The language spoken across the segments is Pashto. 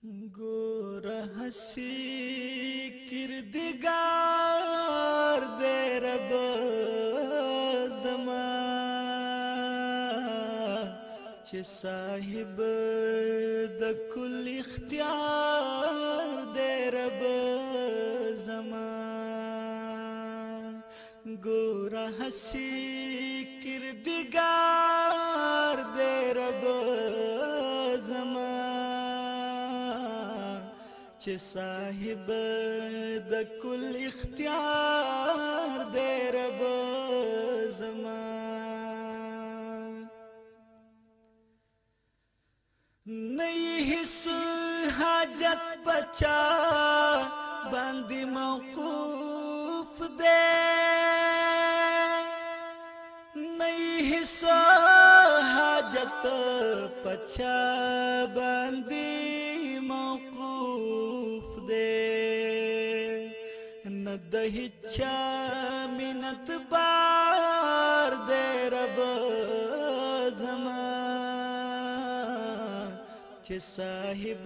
گوره حسی کردگار دے رب زمان چه صاحب د کل اختیار دے رب زمان گوره حسی کردگار دے رب زمان چه صاحب د کل اختیار دے رب زمان نئی حس حاجت بچا باندی موقوف دے نئی حس حاجت بچا باندی موقوف دے نہ دہچا منت بار دے رب زمان چه صاحب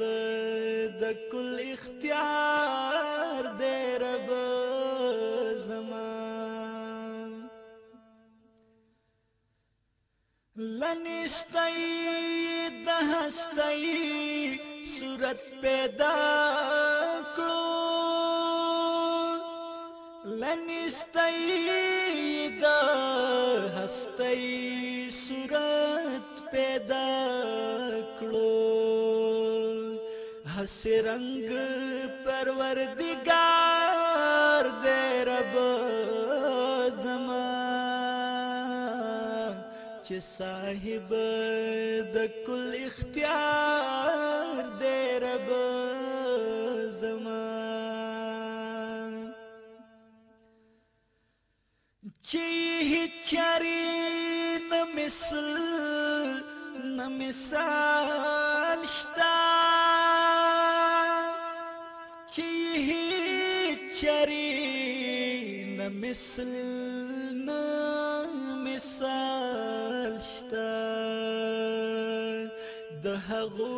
د کل اختیار دے رب زمان لنستی د هستی صورت پیدا کړو لنستی د هستی صورت پیدا کړو ہس رنگ پروردگار دے رب زمان چه صاحب د کل اختیار دے رب زمان چه چاری نہ مثل نہ مثال شتا چه چاری نہ مثل نہ مثال شتا د هغو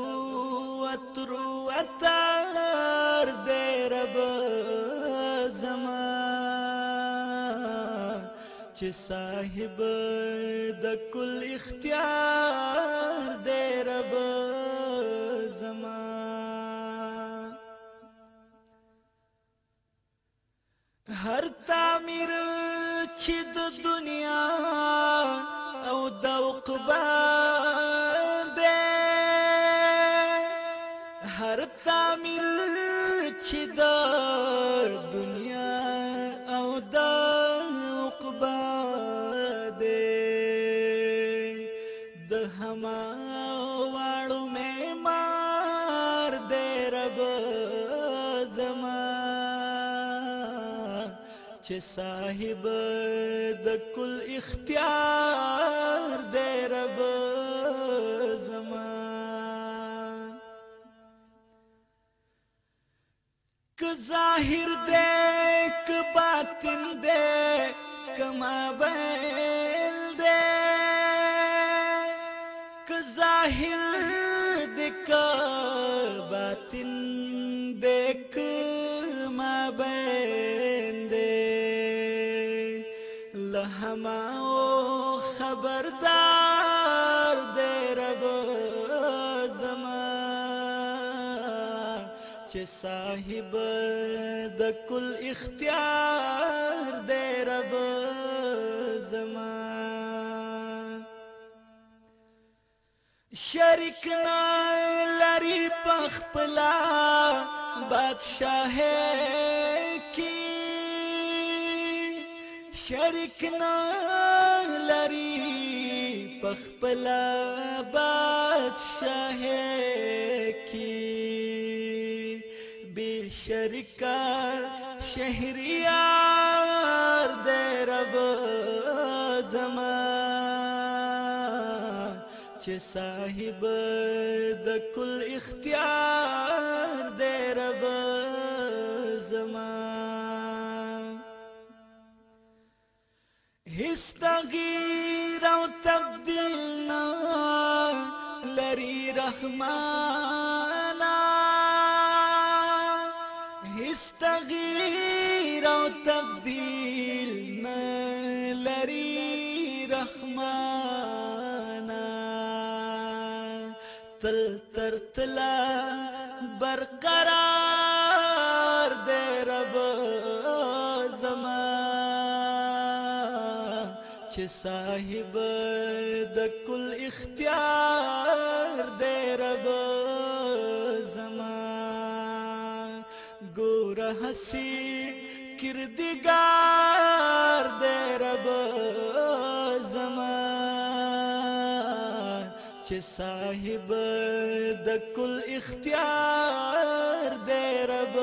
اترو اتار دے رب زمان چه صاحب د کل اختیار دے رب زمان ہر تعمیر چه د دنیا او د عقبا دے ہر تعمیر چه د دنیا او د عقبا دے د ہما واړو معمار دے رب زمان چه صاحب د کل اختیار دے رب زمان که ظاہر دے که باطن دے که مابین دے که ظاہر دے که باطن دے که مابین دے لہماؤ خبردار دے رب زمان چه صاحب د کل اختیار دے رب زمان شریک نا لری پخپلا بادشاہ کی شریک نا لری پخپلا بادشاہ کی بے شرکا شہریار دے رب زمان چه صاحب د کل اختیار دے رب زمان هیڅ تغییر او تبدیل نه لري رحمانا تل تر تلا برقرار دے رب زمان چه صاحب د کل اختیار دے رب زمان گور حسی کردگار دے رب زمان چه صاحب د کل اختیار دے رب